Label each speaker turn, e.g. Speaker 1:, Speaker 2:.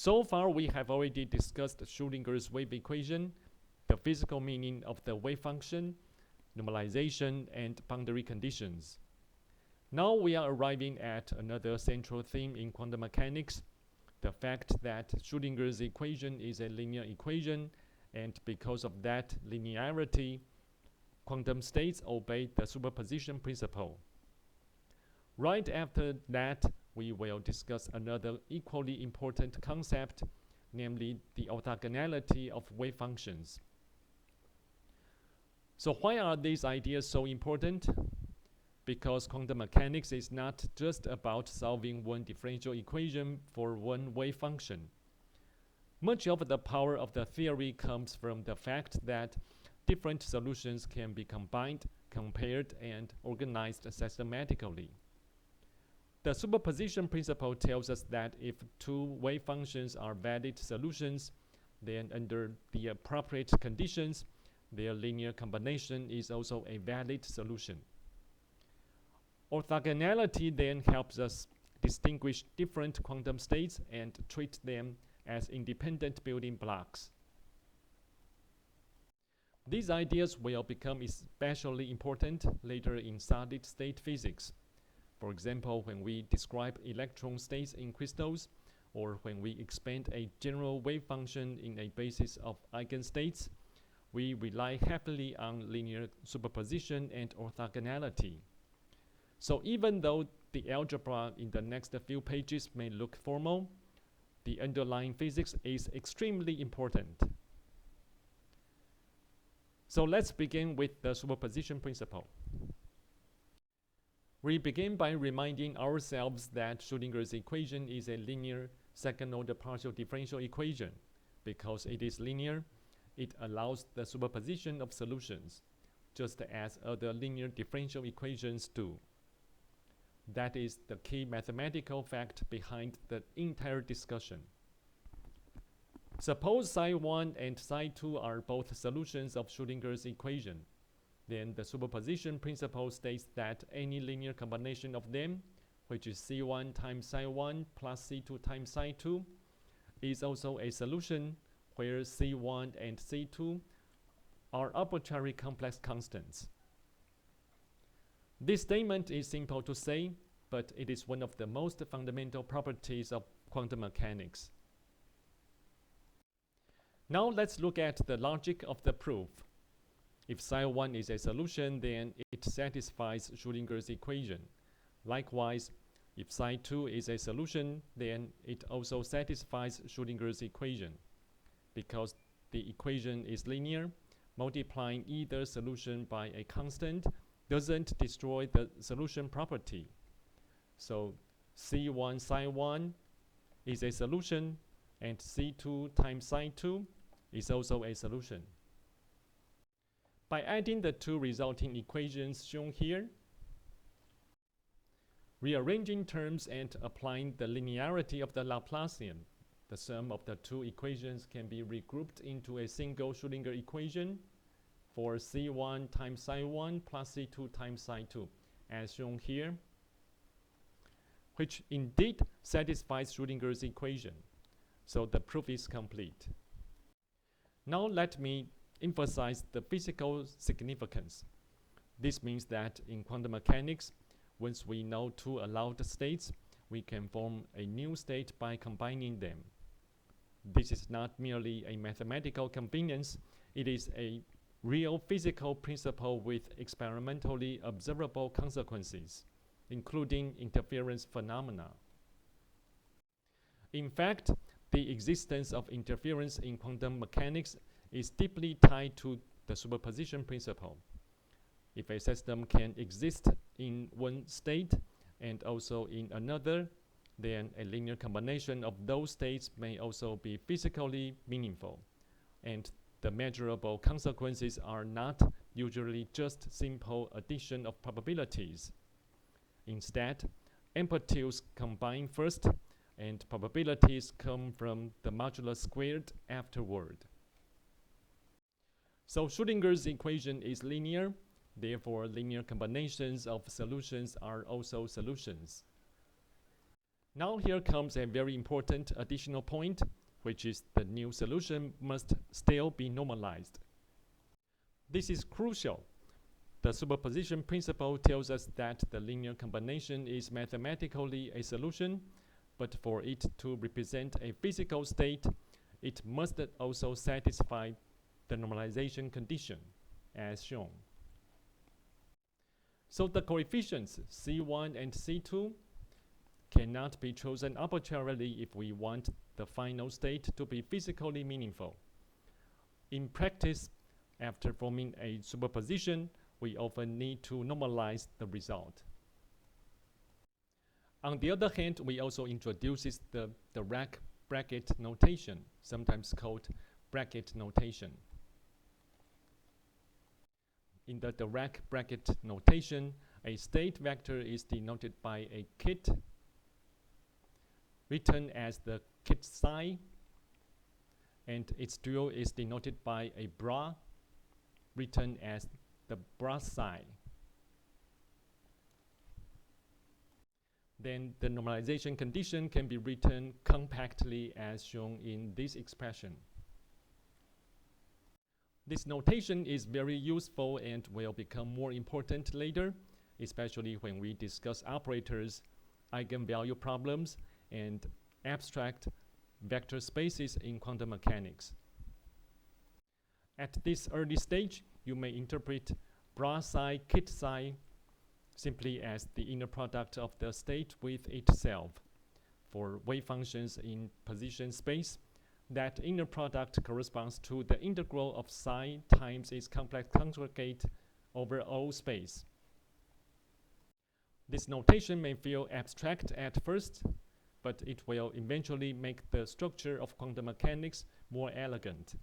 Speaker 1: So far, we have already discussed Schrödinger's wave equation, the physical meaning of the wave function, normalization, and boundary conditions. Now we are arriving at another central theme in quantum mechanics, the fact that Schrödinger's equation is a linear equation, and because of that linearity, quantum states obey the superposition principle. Right after that, we will discuss another equally important concept, namely the orthogonality of wave functions. So why are these ideas so important? Because quantum mechanics is not just about solving one differential equation for one wave function. Much of the power of the theory comes from the fact that different solutions can be combined, compared, and organized systematically. The superposition principle tells us that if two wave functions are valid solutions, then under the appropriate conditions, their linear combination is also a valid solution. Orthogonality then helps us distinguish different quantum states and treat them as independent building blocks. These ideas will become especially important later in solid-state physics. For example, when we describe electron states in crystals, or when we expand a general wave function in a basis of eigenstates, we rely heavily on linear superposition and orthogonality. So even though the algebra in the next few pages may look formal, the underlying physics is extremely important. So let's begin with the superposition principle. We begin by reminding ourselves that Schrödinger's equation is a linear second-order partial differential equation. Because it is linear, it allows the superposition of solutions, just as other linear differential equations do. That is the key mathematical fact behind the entire discussion. Suppose psi1 and psi2 are both solutions of Schrödinger's equation. Then the superposition principle states that any linear combination of them, which is C1 times psi1 plus C2 times psi2, is also a solution where C1 and C2 are arbitrary complex constants. This statement is simple to say, but it is one of the most fundamental properties of quantum mechanics. Now let's look at the logic of the proof. If psi1 is a solution, then it satisfies Schrödinger's equation. Likewise, if psi2 is a solution, then it also satisfies Schrödinger's equation. Because the equation is linear, multiplying either solution by a constant doesn't destroy the solution property. So C1 psi1 is a solution, and C2 times psi2 is also a solution. By adding the two resulting equations shown here, rearranging terms and applying the linearity of the Laplacian, the sum of the two equations can be regrouped into a single Schrödinger equation for C1 times psi1 plus C2 times psi2, as shown here, which indeed satisfies Schrödinger's equation. So the proof is complete. Now let me emphasize the physical significance. This means that in quantum mechanics, once we know two allowed states, we can form a new state by combining them. This is not merely a mathematical convenience, it is a real physical principle with experimentally observable consequences, including interference phenomena. In fact, the existence of interference in quantum mechanics is deeply tied to the superposition principle. If a system can exist in one state and also in another, then a linear combination of those states may also be physically meaningful. And the measurable consequences are not usually just simple addition of probabilities. Instead, amplitudes combine first, and probabilities come from the modulus squared afterward. So Schrödinger's equation is linear, therefore linear combinations of solutions are also solutions. Now here comes a very important additional point, which is the new solution must still be normalized. This is crucial. The superposition principle tells us that the linear combination is mathematically a solution, but for it to represent a physical state, it must also satisfy the normalization condition, as shown. So the coefficients C1 and C2 cannot be chosen arbitrarily if we want the final state to be physically meaningful. In practice, after forming a superposition, we often need to normalize the result. On the other hand, we also introduce the Dirac bracket notation, sometimes called bracket notation. In the Dirac bracket notation, a state vector is denoted by a kit, written as the kit psi, and its dual is denoted by a bra, written as the bra psi. Then the normalization condition can be written compactly as shown in this expression. This notation is very useful and will become more important later, especially when we discuss operators, eigenvalue problems, and abstract vector spaces in quantum mechanics. At this early stage, you may interpret bra psi kit psi simply as the inner product of the state with itself. For wave functions in position space, that inner product corresponds to the integral of psi times its complex conjugate over all space. This notation may feel abstract at first, but it will eventually make the structure of quantum mechanics more elegant.